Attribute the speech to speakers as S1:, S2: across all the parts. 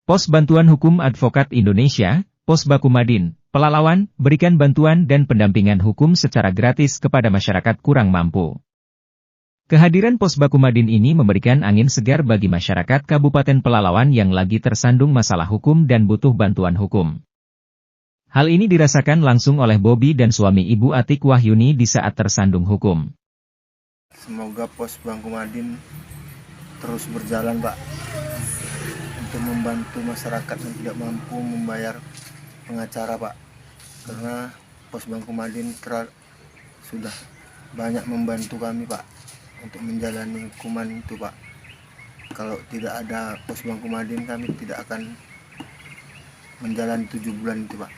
S1: Pos Bantuan Hukum Advokat Indonesia, Pos Bakumadin, Pelalawan, berikan bantuan dan pendampingan hukum secara gratis kepada masyarakat kurang mampu. Kehadiran Pos Bakumadin ini memberikan angin segar bagi masyarakat Kabupaten Pelalawan yang lagi tersandung masalah hukum dan butuh bantuan hukum. Hal ini dirasakan langsung oleh Bobi dan suami Ibu Atik Wahyuni di saat tersandung hukum.
S2: Semoga Pos Bakumadin terus berjalan, Pak, untuk membantu masyarakat yang tidak mampu membayar pengacara, Pak. Karena Pos Bakumadin sudah banyak membantu kami, Pak, untuk menjalani hukuman itu, Pak. Kalau tidak ada Pos Bakumadin, kami tidak akan menjalani 7 bulan itu, Pak.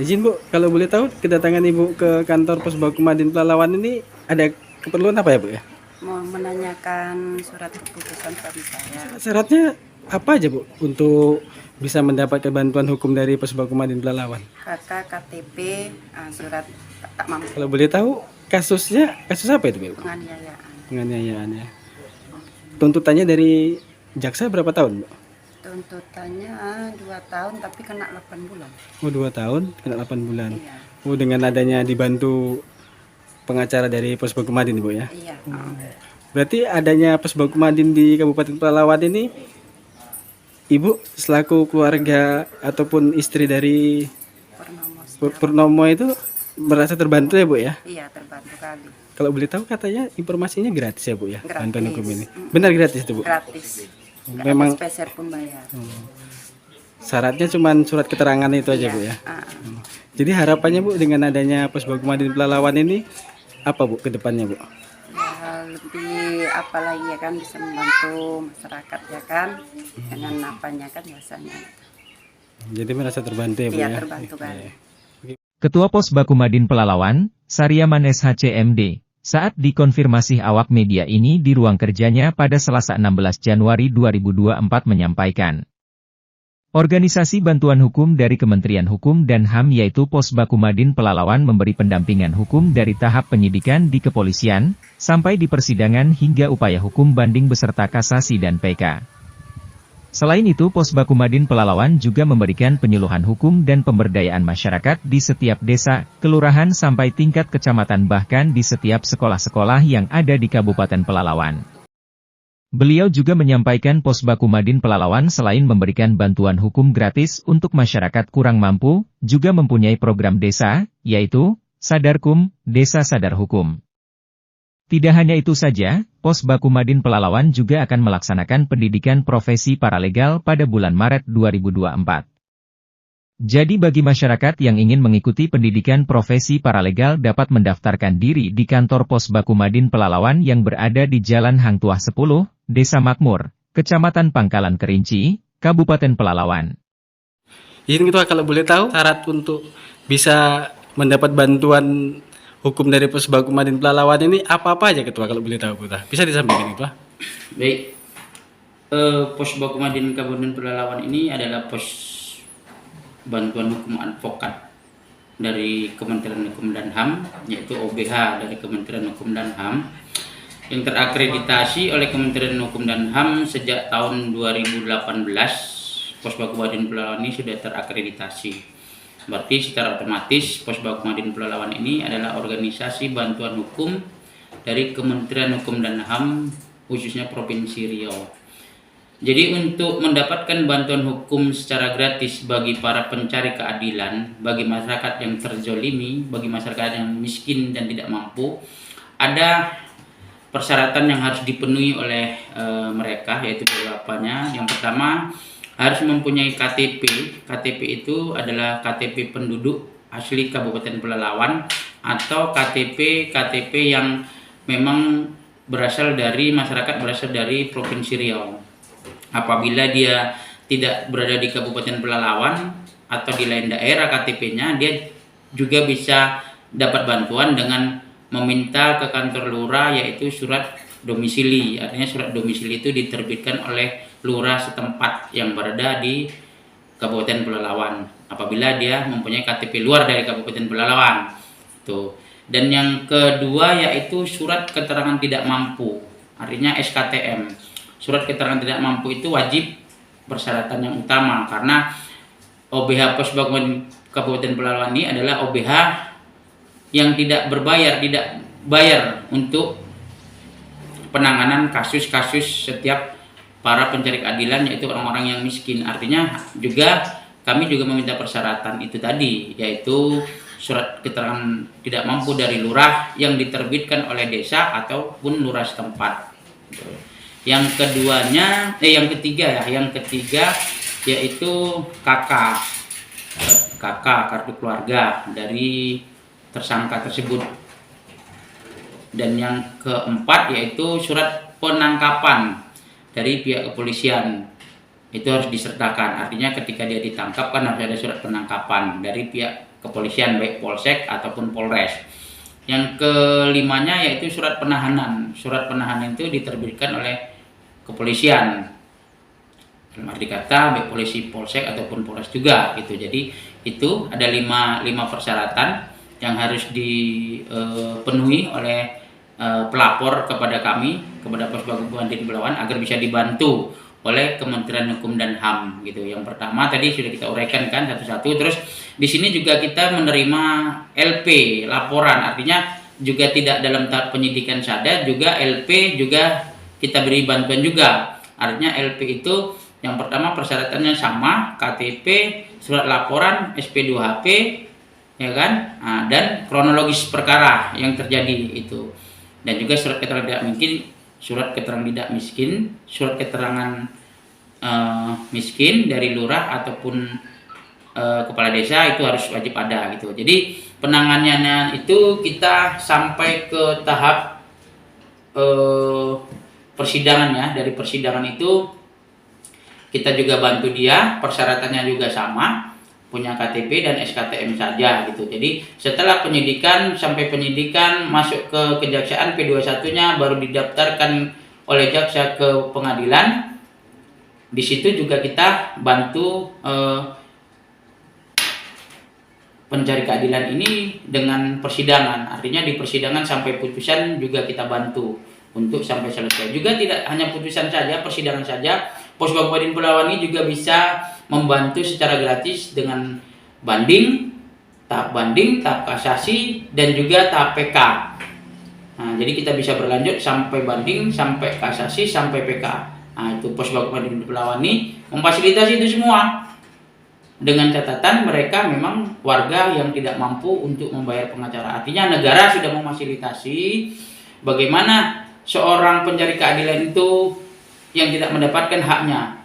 S3: Izin Bu, kalau boleh tahu kedatangan Ibu ke kantor Pos Bakumadin Pelalawan ini ada keperluan apa ya Bu ya?
S4: Mau menanyakan surat keputusan suami saya.
S3: Syaratnya apa aja Bu untuk bisa mendapatkan bantuan hukum dari Pos Bakumadin Pelalawan?
S4: KK, KTP, surat tak mampu.
S3: Kalau boleh tahu kasus apa itu Bu?
S4: Penganiayaan.
S3: Penganiayaan ya. Tuntutannya dari jaksa berapa tahun Bu?
S4: Tuntutannya 2 tahun tapi kena 8 bulan.
S3: Oh 2 tahun kena 8 bulan.
S4: Iya.
S3: Oh dengan adanya dibantu pengacara dari Pos Bakumadin Bu ya?
S4: Iya.
S3: Berarti adanya Pos Bakumadin di Kabupaten Pelalawan ini Ibu selaku keluarga ataupun istri dari Purnomo itu merasa terbantu ya Bu ya?
S4: Iya, terbantu kali.
S3: Kalau boleh tahu katanya informasinya gratis ya Bu ya?
S4: Gratis.
S3: Bantuan hukum ini. Benar gratis itu Bu?
S4: Gratis.
S3: Memang
S4: spesial pun bayar.
S3: syaratnya cuma surat keterangan itu aja Bu ya? Jadi harapannya Bu dengan adanya Pos Bakumadin Pelalawan ini apa Bu ke depannya Bu?
S4: Ya, lebih apa lagi ya kan, bisa membantu masyarakat ya kan, dengan apanya kan biasanya.
S3: Jadi merasa terbantu ya Bu
S4: Iya,
S3: ya?
S4: terbantu kali.
S1: Ketua Pos Bakumadin Pelalawan, Saryaman SHCMD, saat dikonfirmasi awak media ini di ruang kerjanya pada Selasa 16 Januari 2024 menyampaikan. Organisasi bantuan hukum dari Kementerian Hukum dan HAM yaitu Pos Bakumadin Pelalawan memberi pendampingan hukum dari tahap penyidikan di kepolisian, sampai di persidangan hingga upaya hukum banding beserta kasasi dan PK. Selain itu Pos Bakumadin Pelalawan juga memberikan penyuluhan hukum dan pemberdayaan masyarakat di setiap desa, kelurahan sampai tingkat kecamatan bahkan di setiap sekolah-sekolah yang ada di Kabupaten Pelalawan. Beliau juga menyampaikan Pos Bakumadin Pelalawan selain memberikan bantuan hukum gratis untuk masyarakat kurang mampu, juga mempunyai program desa, yaitu Sadarkum, Desa Sadar Hukum. Tidak hanya itu saja, Pos Bakumadin Pelalawan juga akan melaksanakan pendidikan profesi paralegal pada bulan Maret 2024. Jadi bagi masyarakat yang ingin mengikuti pendidikan profesi paralegal dapat mendaftarkan diri di kantor Pos Bakumadin Pelalawan yang berada di Jalan Hang Tuah 10, Desa Makmur, Kecamatan Pangkalan Kerinci, Kabupaten Pelalawan.
S3: Izin Ketua kalau boleh tahu syarat untuk bisa mendapat bantuan hukum dari Pos Bakumadin Pelalawan ini apa-apa aja Ketua kalau boleh tahu Ketua? Bisa disampaikan Ketua?
S5: Baik, Pos Bakumadin Kabupaten Pelalawan ini adalah pos bantuan hukum advokat dari Kementerian Hukum dan HAM, yaitu OBH dari Kementerian Hukum dan HAM, yang terakreditasi oleh Kementerian Hukum dan HAM sejak tahun 2018. Pos Bakumadin Pelalawan ini sudah terakreditasi. Berarti secara otomatis Pos Bakumadin Pelalawan ini adalah organisasi bantuan hukum dari Kementerian Hukum dan HAM, khususnya Provinsi Riau. Jadi untuk mendapatkan bantuan hukum secara gratis bagi para pencari keadilan, bagi masyarakat yang terzolimi, bagi masyarakat yang miskin dan tidak mampu, ada persyaratan yang harus dipenuhi oleh mereka, yaitu beberapanya. Yang pertama, harus mempunyai KTP. KTP itu adalah KTP penduduk asli Kabupaten Pelalawan atau KTP yang memang berasal dari masyarakat berasal dari Provinsi Riau. Apabila dia tidak berada di Kabupaten Pelalawan atau di lain daerah KTP-nya, dia juga bisa dapat bantuan dengan meminta ke kantor lurah, yaitu surat domisili. Artinya surat domisili itu diterbitkan oleh lurah setempat yang berada di Kabupaten Pelalawan apabila dia mempunyai KTP luar dari Kabupaten Pelalawan. Tuh. Dan yang kedua yaitu surat keterangan tidak mampu, artinya SKTM. Surat keterangan tidak mampu itu wajib persyaratan yang utama, karena OBH Pos Bakumadin Kabupaten Pelalawan ini adalah OBH yang tidak bayar untuk penanganan kasus-kasus setiap para pencari keadilan, yaitu orang-orang yang miskin. Artinya kami juga meminta persyaratan itu tadi, yaitu surat keterangan tidak mampu dari lurah yang diterbitkan oleh desa ataupun lurah setempat. Yang ketiga yaitu KK kartu keluarga dari tersangka tersebut. Dan yang keempat yaitu surat penangkapan dari pihak kepolisian, itu harus disertakan. Artinya ketika dia ditangkap kan harus ada surat penangkapan dari pihak kepolisian, baik Polsek ataupun Polres. Yang kelimanya yaitu surat penahanan. Surat penahanan itu diterbitkan oleh kepolisian, dalam arti kata baik polisi, Polsek ataupun Polres juga gitu. Jadi itu ada lima persyaratan yang harus dipenuhi oleh pelapor kepada kami, kepada Pos Bakumadin Pelalawan, agar bisa dibantu oleh Kementerian Hukum dan HAM gitu. Yang pertama tadi sudah kita uraikan kan satu-satu. Terus di sini juga kita menerima LP laporan, artinya juga tidak dalam tahap penyidikan saja, juga LP juga kita beri bantuan juga. Artinya LP itu yang pertama persyaratannya sama, KTP, surat laporan, SP2HP, ya kan, dan kronologis perkara yang terjadi itu, dan juga surat keterangan tidak miskin, surat keterangan miskin dari lurah ataupun kepala desa, itu harus wajib ada gitu. Jadi penanganannya itu kita sampai ke tahap persidangan ya. Dari persidangan itu kita juga bantu dia, persyaratannya juga sama, punya KTP dan SKTM saja gitu. Jadi setelah penyidikan, sampai penyidikan masuk ke kejaksaan, P21-nya baru didaftarkan oleh jaksa ke pengadilan. Di situ juga kita bantu pencari keadilan ini dengan persidangan. Artinya di persidangan sampai putusan juga kita bantu untuk sampai selesai. Juga tidak hanya putusan saja, persidangan saja, Pos Bakumadin Pelalawan ini juga bisa membantu secara gratis dengan tahap banding, tahap kasasi, dan juga tahap PK. Nah, jadi kita bisa berlanjut sampai banding, sampai kasasi, sampai PK. Nah, itu Pos Bakumadin Pelalawan ini memfasilitasi itu semua. Dengan catatan mereka memang warga yang tidak mampu untuk membayar pengacara. Artinya negara sudah memfasilitasi bagaimana seorang pencari keadilan itu yang tidak mendapatkan haknya.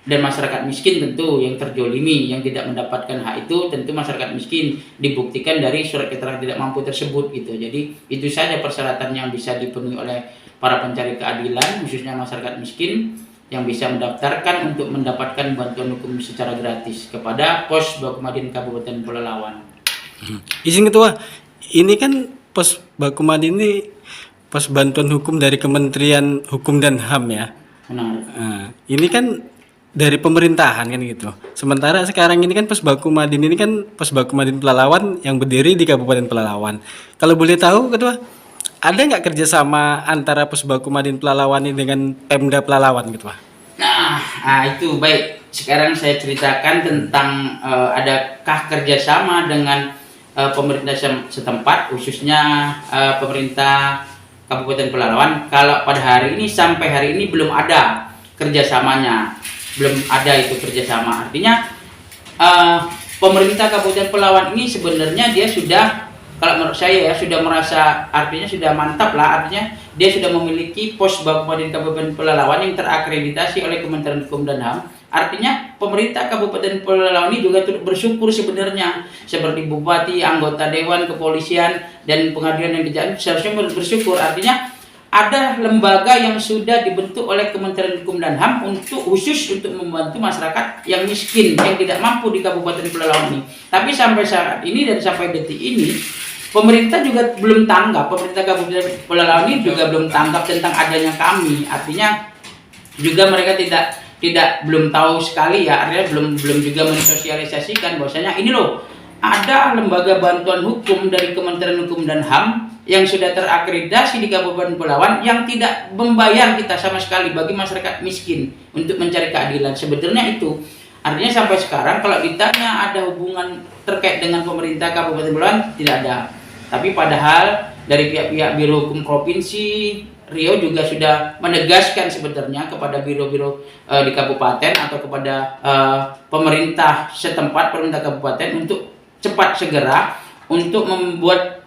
S5: Dan masyarakat miskin tentu yang terjolimi, yang tidak mendapatkan hak itu tentu masyarakat miskin, dibuktikan dari surat keterangan tidak mampu tersebut gitu. Jadi itu saja persyaratan yang bisa dipenuhi oleh para pencari keadilan, khususnya masyarakat miskin, yang bisa mendaftarkan untuk mendapatkan bantuan hukum secara gratis kepada Pos Bakumadin Kabupaten Pelalawan.
S3: Izin Ketua, ini kan Pos Bakumadin ini pos bantuan hukum dari Kementerian Hukum dan HAM ya.
S5: Benar.
S3: Nah, ini kan dari pemerintahan kan gitu. Sementara sekarang ini kan Pos Bakumadin ini kan Pos Bakumadin Pelalawan yang berdiri di Kabupaten Pelalawan. Kalau boleh tahu Ketua, ada nggak kerjasama antara Pos Bakumadin Pelalawan ini dengan Pemda Pelalawan Ketua?
S5: Nah, itu baik. Sekarang saya ceritakan tentang adakah kerjasama dengan pemerintah setempat, khususnya pemerintah Kabupaten Pelalawan. Kalau pada hari ini, sampai hari ini belum ada kerjasamanya, belum ada itu kerjasama. Artinya pemerintah Kabupaten Pelalawan ini sebenarnya dia sudah, kalau menurut saya ya, sudah merasa, artinya sudah mantap lah, artinya dia sudah memiliki Pos Bakumadin Kabupaten Pelalawan yang terakreditasi oleh Kementerian Hukum dan HAM. Artinya pemerintah Kabupaten Pelalawan ini juga turut bersyukur sebenarnya, seperti bupati, anggota dewan, kepolisian, dan pengadilan dan kejaksaan seharusnya bersyukur. Artinya ada lembaga yang sudah dibentuk oleh Kementerian Hukum dan HAM untuk khusus untuk membantu masyarakat yang miskin, yang tidak mampu di Kabupaten Pelalawan ini. Tapi sampai saat ini dan sampai detik ini, pemerintah juga belum tanggap, pemerintah Kabupaten Pelalawan ini juga belum tanggap tentang adanya kami. Artinya juga mereka belum tahu sekali ya, artinya belum juga mensosialisasikan bahwasanya ini loh, ada lembaga bantuan hukum dari Kementerian Hukum dan HAM yang sudah terakreditasi di Kabupaten Pelalawan yang tidak membayar kita sama sekali bagi masyarakat miskin untuk mencari keadilan. Sebetulnya itu artinya sampai sekarang kalau ditanya ada hubungan terkait dengan pemerintah Kabupaten Pelalawan, tidak ada. Tapi padahal dari pihak-pihak Biro Hukum Provinsi Riau juga sudah menegaskan sebenarnya kepada biro-biro di kabupaten atau kepada pemerintah setempat, pemerintah kabupaten untuk cepat segera untuk membuat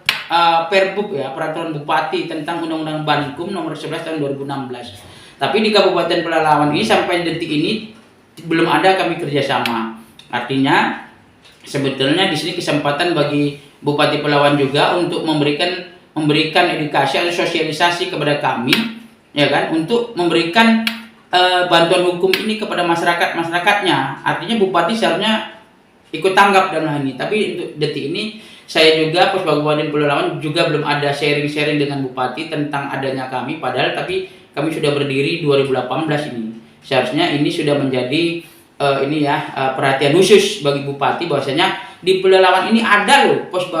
S5: Perbuk ya, peraturan bupati tentang Undang-Undang Bankum nomor 11 tahun 2016. Tapi di Kabupaten Pelalawan ini sampai detik ini belum ada kami kerjasama. Artinya sebetulnya di sini kesempatan bagi Bupati Pelalawan juga untuk memberikan edukasi atau sosialisasi kepada kami, ya kan, untuk memberikan bantuan hukum ini kepada masyarakatnya. Artinya Bupati seharusnya ikut tanggap dalam hal ini. Tapi untuk detik ini saya juga Posbagkumadin Pelalawan juga belum ada sharing-sharing dengan Bupati tentang adanya kami. Padahal tapi kami sudah berdiri 2018 ini. Seharusnya ini sudah menjadi perhatian khusus bagi Bupati bahwasanya di Pelalawan ini ada loh pos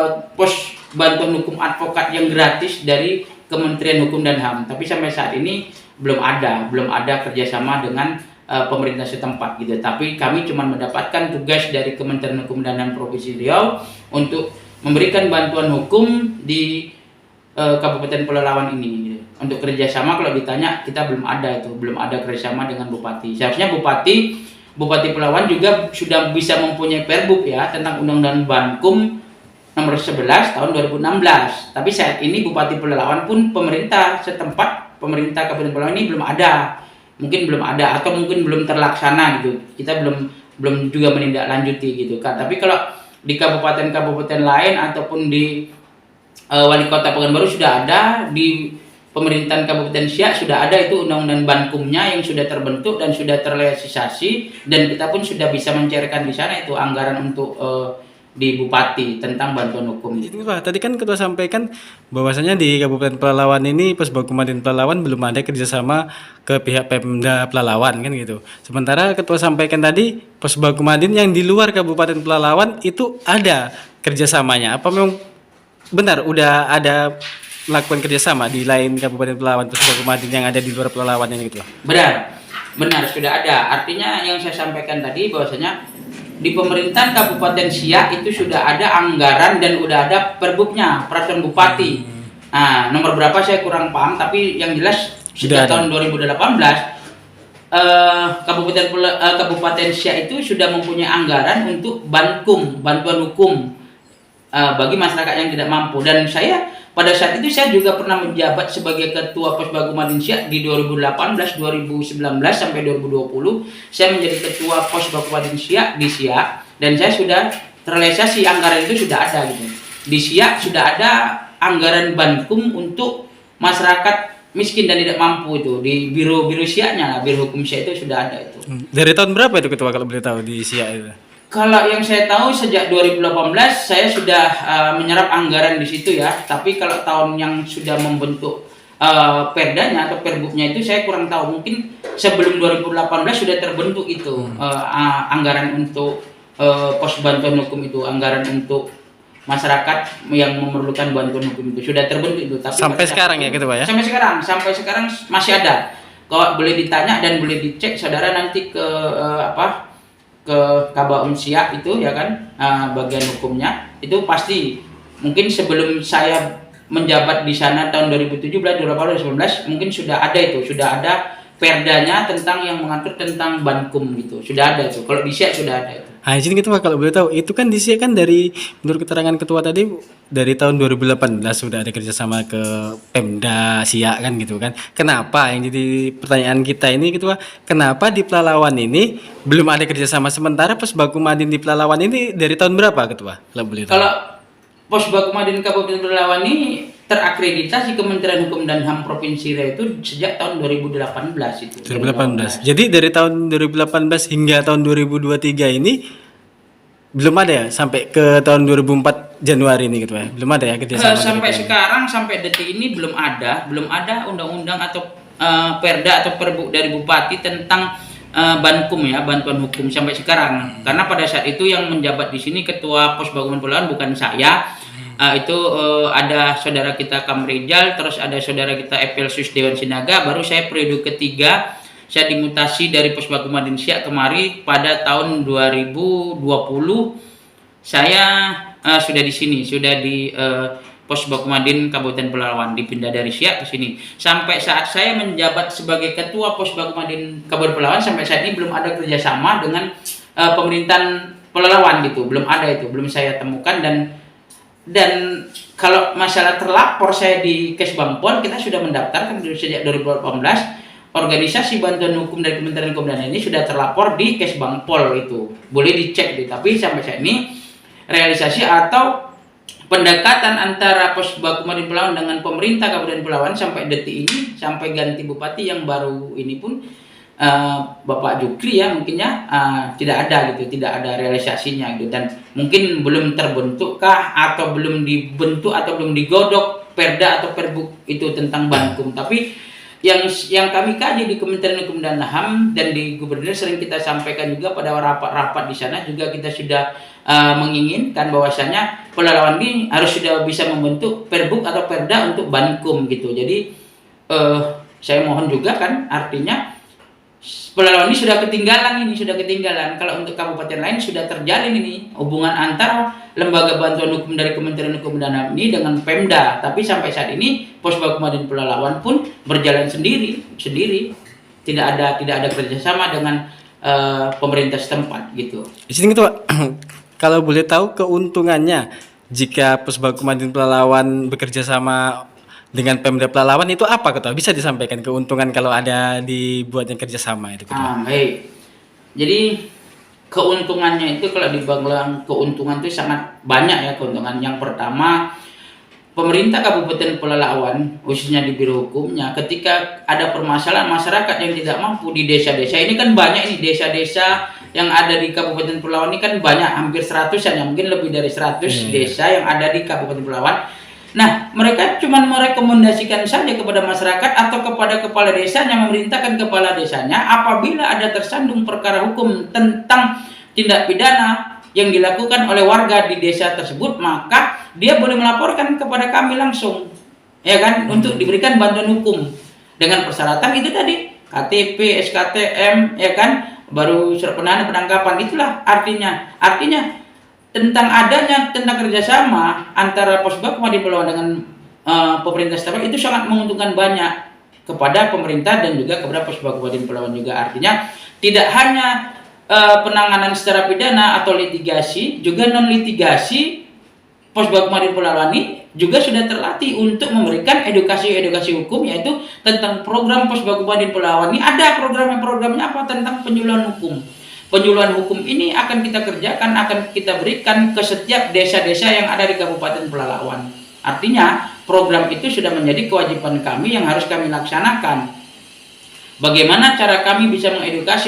S5: bantuan hukum advokat yang gratis dari Kementerian Hukum dan HAM. Tapi sampai saat ini belum ada kerjasama dengan pemerintah setempat gitu. Tapi kami cuma mendapatkan tugas dari Kementerian Hukum dan HAM Provinsi Riau untuk memberikan bantuan hukum di Kabupaten Pelalawan ini gitu. Untuk kerjasama kalau ditanya kita belum ada kerjasama dengan Bupati. Seharusnya Bupati Pelalawan juga sudah bisa mempunyai perbuk ya tentang Undang-Undang Bankum nomor 11 tahun 2016. Tapi saat ini Bupati Pelalawan pun pemerintah setempat, pemerintah Kabupaten Pelalawan ini belum ada. Mungkin belum ada atau mungkin belum terlaksana gitu. Kita belum juga menindaklanjuti gitu kan. Tapi kalau di kabupaten-kabupaten lain ataupun di wali kota Pekanbaru sudah ada, di pemerintahan Kabupaten Siak sudah ada itu undang-undang Bankumnya yang sudah terbentuk dan sudah terrealisasi, dan kita pun sudah bisa mencairkan di sana itu anggaran untuk di Bupati tentang bantuan hukum itu.
S3: Pak, tadi kan Ketua sampaikan bahwasanya di Kabupaten Pelalawan ini Posbagkumadin Pelalawan belum ada kerjasama ke pihak Pemda Pelalawan kan gitu. Sementara Ketua sampaikan tadi Posbagkumadin yang di luar Kabupaten Pelalawan itu ada kerjasamanya. Apa memang benar udah ada melakukan kerjasama di lain Kabupaten Pelalawan Posbagkumadin yang ada di luar Pelalawan ini gitu?
S5: Benar sudah ada. Artinya yang saya sampaikan tadi bahwasanya di pemerintahan Kabupaten Siak itu sudah ada anggaran dan udah ada perbuknya, peraturan bupati. Nah, nomor berapa saya kurang paham, tapi yang jelas sejak tahun 2018 Kabupaten Siak itu sudah mempunyai anggaran untuk bankum, bantuan hukum bagi masyarakat yang tidak mampu. Dan saya pada saat itu saya juga pernah menjabat sebagai Ketua Posbagkumadin Siak di 2018, 2019 sampai 2020. Saya menjadi Ketua Posbagkumadin Siak di Siak, dan saya sudah terrealisasi anggaran itu sudah ada gitu. Di Siak sudah ada anggaran bankum untuk masyarakat miskin dan tidak mampu itu di biro Siaknya, Biro Hukum Siak itu sudah ada itu.
S3: Dari tahun berapa itu Ketua kalau boleh tahu di Siak itu?
S5: Kalau yang saya tahu sejak 2018 saya sudah menyerap anggaran di situ ya. Tapi kalau tahun yang sudah membentuk perdanya atau perbuknya itu saya kurang tahu. Mungkin sebelum 2018 sudah terbentuk itu anggaran untuk pos bantuan hukum itu, anggaran untuk masyarakat yang memerlukan bantuan hukum itu sudah terbentuk itu. Tapi
S3: sampai sekarang ya gitu Pak ya?
S5: Sampai sekarang masih ada. Kalau boleh ditanya dan boleh dicek saudara nanti ke ke Kabaum Siak itu ya kan, bagian hukumnya itu pasti mungkin sebelum saya menjabat di sana tahun 2017, 2018 mungkin sudah ada perdanya tentang yang mengatur tentang bankum gitu, sudah ada itu. Kalau di Siak sudah ada itu.
S3: Nah, izin gitu Pak kalau boleh tahu, itu kan di Siak kan dari menurut keterangan Ketua tadi dari tahun 2018 sudah ada kerjasama ke Pemda Siak kan gitu kan. Kenapa yang jadi pertanyaan kita ini Ketua, kenapa di Pelalawan ini belum ada kerjasama, sementara Posbagkumadin di Pelalawan ini dari tahun berapa Ketua kalau boleh tahu?
S5: Kalau Posbagkumadin Kabupaten Pelalawan ini terakreditasi Kementerian Hukum dan HAM Provinsi Riau itu sejak tahun 2018 itu.
S3: 2018. Jadi dari tahun 2018 hingga tahun 2023 ini belum ada ya sampai ke tahun 2004 Januari ini gitu ya. Belum ada ya kerjasama.
S5: Sampai sekarang sampai detik ini belum ada undang-undang atau perda atau perbuk dari Bupati tentang bankum ya, bantuan hukum sampai sekarang. Karena pada saat itu yang menjabat di sini Ketua Posbagkumadin Pelalawan bukan saya. Ada saudara kita Kamrijal, terus ada saudara kita Epelsus Dewan Sinaga. Baru saya periode ketiga, saya dimutasi dari Pos Bakumadin Siak kemari pada tahun 2020. Saya sudah di sini, sudah di Pos Bakumadin Kabupaten Pelalawan, dipindah dari Siak ke sini. Sampai saat saya menjabat sebagai ketua Pos Bakumadin Kabupaten Pelalawan, sampai saat ini belum ada kerjasama dengan pemerintahan Pelalawan gitu, belum ada itu, belum saya temukan. Dan kalau masalah terlapor, saya di Kesbangpol, kita sudah mendaftarkan sejak 2018, organisasi bantuan hukum dari Kementerian Hukum dan ini sudah terlapor di Kesbangpol itu, boleh dicek deh. Tapi sampai saat ini realisasi atau pendekatan antara Pos Bakumadin Pelalawan dengan pemerintah Kabupaten Pelalawan sampai detik ini, sampai ganti bupati yang baru ini pun Bapak Jukri ya mungkinnya tidak ada gitu, tidak ada realisasinya gitu, dan mungkin belum terbentukkah atau belum dibentuk atau belum digodok perda atau perbuk itu tentang Bankum. Tapi yang kami kaji di Kementerian Hukum dan HAM dan di Gubernur sering kita sampaikan juga pada rapat-rapat di sana juga, kita sudah menginginkan bahwasanya Pelalawan ini harus sudah bisa membentuk perbuk atau perda untuk Bankum gitu. Jadi saya mohon juga kan, artinya Pelalawan ini sudah ketinggalan. Kalau untuk kabupaten lain sudah terjalin ini hubungan antara lembaga bantuan hukum dari Kementerian Hukum dan HAM ini dengan Pemda. Tapi sampai saat ini Pos Bakumadin Pelalawan pun berjalan sendiri. Tidak ada kerjasama dengan pemerintah setempat gitu.
S3: Di sini Ketua, kalau boleh tahu keuntungannya jika Pos Bakumadin Pelalawan bekerja sama dengan Pemda Pelalawan itu apa Ketua? Bisa disampaikan keuntungan kalau ada dibuatnya kerjasama itu Ketua?
S5: Baik. Jadi keuntungannya itu kalau dibilang keuntungan itu sangat banyak ya keuntungan. Yang pertama, pemerintah Kabupaten Pelalawan khususnya di Biro Hukumnya, ketika ada permasalahan masyarakat yang tidak mampu di desa-desa ini, kan banyak ini desa-desa yang ada di Kabupaten Pelalawan ini kan banyak, hampir 100-an ya, mungkin lebih dari 100 desa yang ada di Kabupaten Pelalawan. Nah, mereka cuma merekomendasikan saja kepada masyarakat atau kepada kepala desanya, memerintahkan kepala desanya apabila ada tersandung perkara hukum tentang tindak pidana yang dilakukan oleh warga di desa tersebut, maka dia boleh melaporkan kepada kami langsung, ya kan, untuk diberikan bantuan hukum dengan persyaratan itu tadi, KTP, SKTM, ya kan, baru surat penahanan, penangkapan. Itulah artinya tentang kerjasama antara Pos Bakumadin Pelalawan dengan pemerintah setempat itu sangat menguntungkan banyak kepada pemerintah dan juga kepada Pos Bakumadin Pelalawan juga. Artinya tidak hanya penanganan secara pidana atau litigasi, juga non litigasi. Pos Bakumadin Pelalawan ini juga sudah terlatih untuk memberikan edukasi hukum, yaitu tentang program Pos Bakumadin Pelalawan ini ada programnya apa tentang penyuluhan hukum. Penyuluhan hukum ini akan kita kerjakan, akan kita berikan ke setiap desa-desa yang ada di Kabupaten Pelalawan. Artinya program itu sudah menjadi kewajiban kami yang harus kami laksanakan. Bagaimana cara kami bisa mengedukasi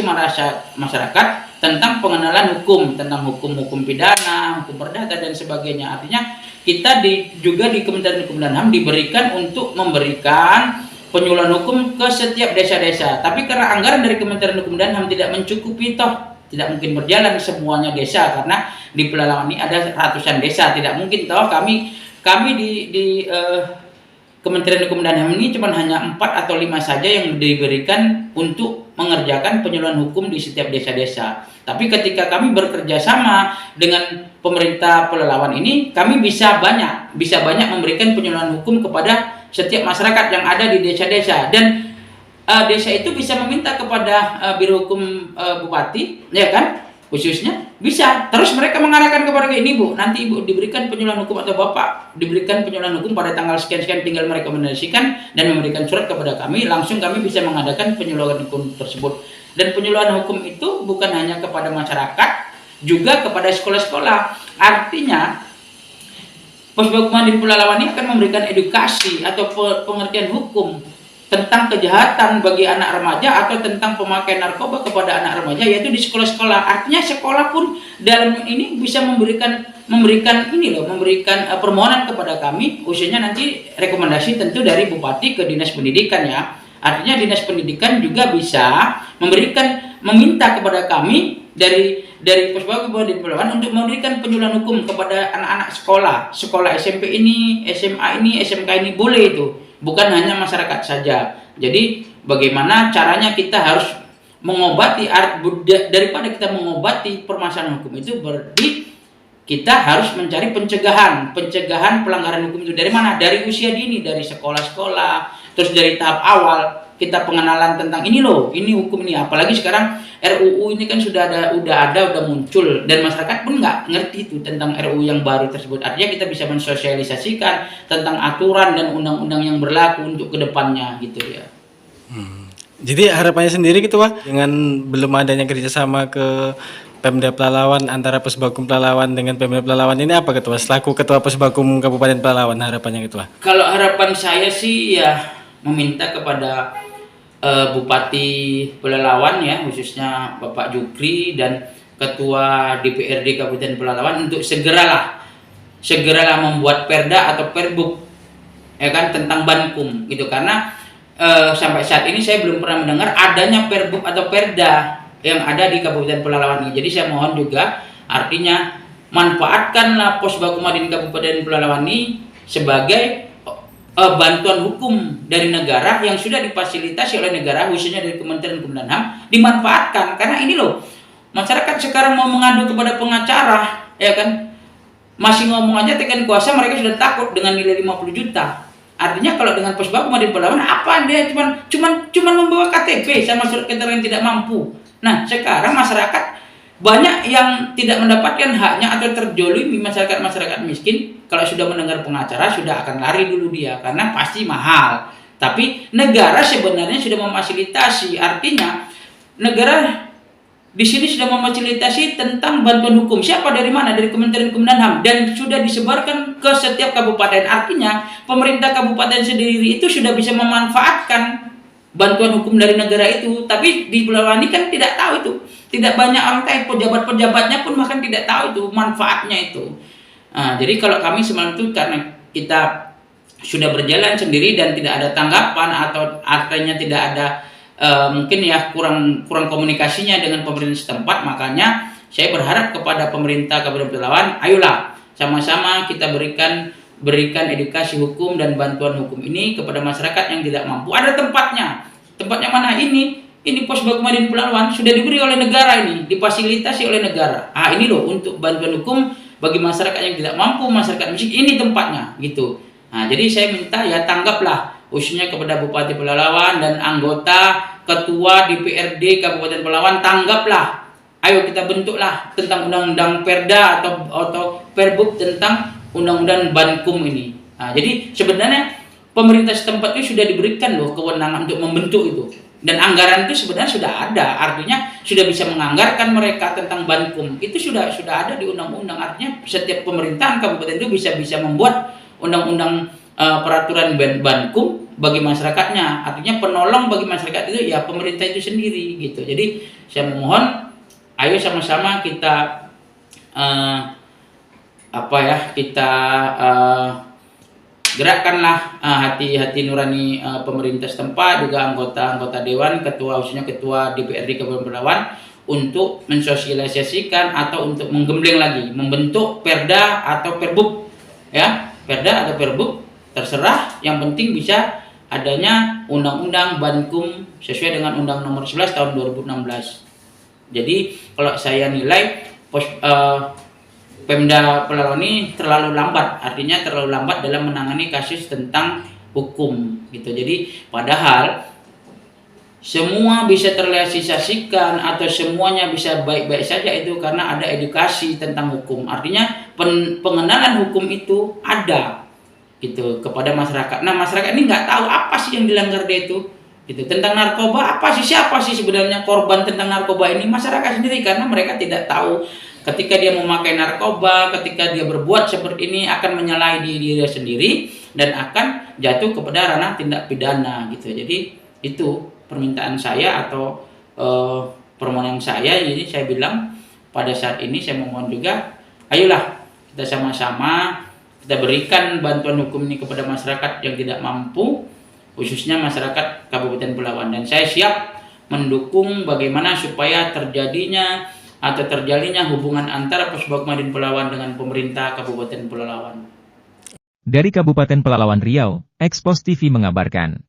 S5: masyarakat tentang pengenalan hukum, tentang hukum pidana, hukum perdata dan sebagainya. Artinya kita juga di Kementerian Hukum dan HAM diberikan untuk memberikan penyuluhan hukum ke setiap desa-desa. Tapi karena anggaran dari Kementerian Hukum dan HAM tidak mencukupi, tidak mungkin berjalan semuanya desa, karena di Pelalawan ini ada ratusan desa, tidak mungkin kami di Kementerian Hukum dan HAM ini cuma hanya 4 atau 5 saja yang diberikan untuk mengerjakan penyuluhan hukum di setiap desa-desa. Tapi ketika kami bekerja sama dengan pemerintah Pelalawan ini, kami bisa banyak memberikan penyuluhan hukum kepada setiap masyarakat yang ada di desa-desa, dan desa itu bisa meminta kepada Biro Hukum Bupati, ya kan, khususnya bisa. Terus mereka mengarahkan kepada ini, Bu, nanti Ibu diberikan penyuluhan hukum atau Bapak diberikan penyuluhan hukum pada tanggal sekian-sekian, tinggal merekomendasikan dan memberikan surat kepada kami, langsung kami bisa mengadakan penyuluhan hukum tersebut. Dan penyuluhan hukum itu bukan hanya kepada masyarakat, juga kepada sekolah-sekolah. Artinya Pos Bakumadin Pelalawan ini akan memberikan edukasi atau pengertian hukum tentang kejahatan bagi anak remaja atau tentang pemakaian narkoba kepada anak remaja, yaitu di sekolah-sekolah. Artinya sekolah pun dalam ini bisa memberikan permohonan kepada kami, khususnya nanti rekomendasi tentu dari Bupati ke Dinas Pendidikan ya. Artinya Dinas Pendidikan juga bisa meminta kepada kami dari dari Posbagum Kabupaten Pelalawan untuk memberikan penyuluhan hukum kepada anak-anak sekolah SMP ini, SMA ini, SMK ini, boleh itu, bukan hanya masyarakat saja. Jadi bagaimana caranya kita harus mengobati, daripada kita mengobati permasalahan hukum itu, berarti kita harus mencari pencegahan pelanggaran hukum itu dari mana? Dari usia dini, dari sekolah-sekolah, terus dari tahap awal kita pengenalan tentang ini loh, ini hukum ini. Apalagi sekarang RUU ini kan sudah muncul, dan masyarakat pun nggak ngerti itu tentang RUU yang baru tersebut. Artinya kita bisa mensosialisasikan tentang aturan dan undang-undang yang berlaku untuk kedepannya gitu ya.
S3: Jadi harapannya sendiri gitu Wah, dengan belum adanya kerjasama ke Pemda Pelalawan antara Posbagum Pelalawan dengan Pemda Pelalawan ini apa Ketua? Selaku Ketua Posbagum Kabupaten Pelalawan harapannya Ketua?
S5: Kalau harapan saya sih ya meminta kepada Bupati Pelalawan ya, khususnya Bapak Jukri dan Ketua DPRD Kabupaten Pelalawan untuk segeralah membuat perda atau perbuk ya kan tentang Bankum gitu, karena sampai saat ini saya belum pernah mendengar adanya perbuk atau perda yang ada di Kabupaten Pelalawan ini. Jadi saya mohon juga, artinya manfaatkanlah Posbagum Madin Kabupaten Pelalawan ini sebagai bantuan hukum dari negara yang sudah difasilitasi oleh negara, khususnya dari Kementerian Hukum dan HAM, dimanfaatkan. Karena ini loh, masyarakat sekarang mau mengadu kepada pengacara, ya kan, masih ngomong aja tekan kuasa, mereka sudah takut dengan nilai 50 juta. Artinya kalau dengan Posbagum Madin Pelalawan, apa dia cuman membawa KTP sama surat keterangan tidak mampu. Nah, sekarang masyarakat banyak yang tidak mendapatkan haknya atau terjolimi, masyarakat miskin. Kalau sudah mendengar pengacara sudah akan lari dulu dia, karena pasti mahal. Tapi negara sebenarnya sudah memfasilitasi, artinya negara di sini sudah memfasilitasi tentang bantuan hukum. Siapa dari mana? Dari Kementerian Hukum dan HAM, dan sudah disebarkan ke setiap kabupaten. Artinya pemerintah kabupaten sendiri itu sudah bisa memanfaatkan bantuan hukum dari negara itu. Tapi di Pelalawan ini kan tidak tahu itu. Tidak banyak orang tahu, pejabat-pejabatnya pun bahkan tidak tahu itu manfaatnya itu. Nah, jadi kalau kami semalam itu karena kita sudah berjalan sendiri dan tidak ada tanggapan atau artinya tidak ada mungkin ya kurang komunikasinya dengan pemerintah setempat, makanya saya berharap kepada pemerintah Kabupaten Pelalawan, ayolah sama-sama kita berikan edukasi hukum dan bantuan hukum ini kepada masyarakat yang tidak mampu. Ada tempatnya mana? Ini Posbagum Madin Pelalawan sudah diberi oleh negara, ini difasilitasi oleh negara. Ini loh untuk bantuan hukum bagi masyarakat yang tidak mampu, masyarakat miskin, ini tempatnya gitu. Jadi saya minta ya tanggaplah, khususnya kepada Bupati Pelalawan dan anggota Ketua DPRD Kabupaten Pelalawan, tanggaplah. Ayo kita bentuklah tentang undang-undang perda atau perbuk tentang undang-undang Bankum ini. Jadi sebenarnya pemerintah setempat itu sudah diberikan loh kewenangan untuk membentuk itu. Dan anggaran itu sebenarnya sudah ada, artinya sudah bisa menganggarkan mereka tentang Bankum. Itu sudah ada di undang-undang, artinya setiap pemerintahan kabupaten itu bisa membuat undang-undang peraturan Bankum bagi masyarakatnya. Artinya penolong bagi masyarakat itu ya pemerintah itu sendiri gitu. Jadi saya memohon, ayo sama-sama kita gerakkanlah hati-hati nurani pemerintah setempat, juga anggota dewan, khususnya ketua DPRD Kabupaten Pelalawan, untuk mensosialisasikan atau untuk menggembleng lagi, membentuk perda atau perbuk, ya, perda atau perbuk terserah, yang penting bisa adanya undang-undang Bankum sesuai dengan Undang Nomor 11 tahun 2016. Jadi kalau saya nilai Pemda Pelalawan ini terlalu lambat, artinya terlalu lambat dalam menangani kasus tentang hukum gitu. Jadi padahal semua bisa terrealisasikan atau semuanya bisa baik-baik saja itu karena ada edukasi tentang hukum. Artinya pengenalan hukum itu ada gitu kepada masyarakat. Nah, masyarakat ini nggak tahu apa sih yang dilanggar dia itu. Gitu. Tentang narkoba, siapa sih sebenarnya korban tentang narkoba ini? Masyarakat sendiri, karena mereka tidak tahu. Ketika dia memakai narkoba, ketika dia berbuat seperti ini akan menyalahi diri dia sendiri dan akan jatuh kepada ranah tindak pidana gitu. Jadi itu permintaan saya atau permohonan saya. Jadi saya bilang pada saat ini saya memohon juga, ayolah kita sama-sama kita berikan bantuan hukum ini kepada masyarakat yang tidak mampu, khususnya masyarakat Kabupaten Pelalawan. Dan saya siap mendukung bagaimana supaya terjadinya atau terjalinnya hubungan antara Pos Bakumadin Pelalawan dengan pemerintah Kabupaten Pelalawan.
S1: Dari Kabupaten Pelalawan Riau, Expos TV mengabarkan.